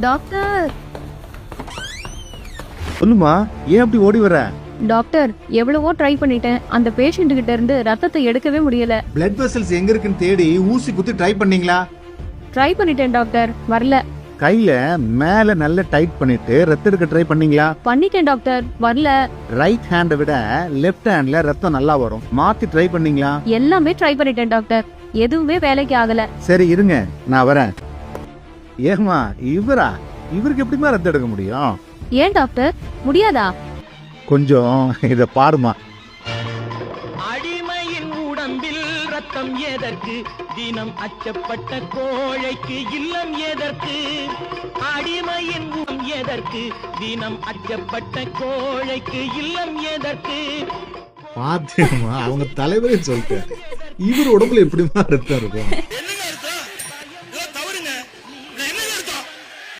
Doctor சொல்லுமா, ஏன் அப்படி ஓடி வர? டாக்டர் எவ்வளவோ ட்ரை பண்ணிட்டேன், அந்த பேஷண்ட் கிட்ட இருந்து ரத்தத்தை எடுக்கவே முடியல. பிளட் வெசல்ஸ் எங்க இருக்குன்னு தேடி ஊசி குத்தி ட்ரை பண்ணீங்களா? ட்ரை பண்ணிட்டேன் டாக்டர், வரல. கையில மேல நல்ல டைட் பண்ணிட்டு ரத்தம் எடுக்க ட்ரை பண்ணீங்களா? பண்ணிட்டேன் டாக்டர், வரல. ரைட் ஹேண்டை விட லெஃப்ட் ஹேண்ட்ல ரத்தம் நல்லா வரும், மாத்தி ட்ரை பண்ணீங்களா? எல்லாமே ட்ரை பண்ணிட்டேன் டாக்டர், எதுவுமே வேலைக்கு ஆகல. சரி இருங்க, நான் வரேன். ஏமா இவருக்கு எப்படிமா ரத்தம் எடுக்க முடியும்? ஏன் டாக்டர் முடியாதா? கொஞ்சம் இத பாருமா. அடிமையின் உடம்பில் ரத்தம் எதற்கு? தினம் அச்சப்பட்ட கோழைக்கு இல்லம் எதற்கு? அடிமையின் உடம் எதற்கு? தினம் அச்சப்பட்ட கோழைக்கு இல்லம் எதற்கு? பாத்தியமா, அவங்க தலைவரே சொல்லிட்டாரு. இவர் உடம்புல எப்படிமா ரத்தம் இருக்கும்?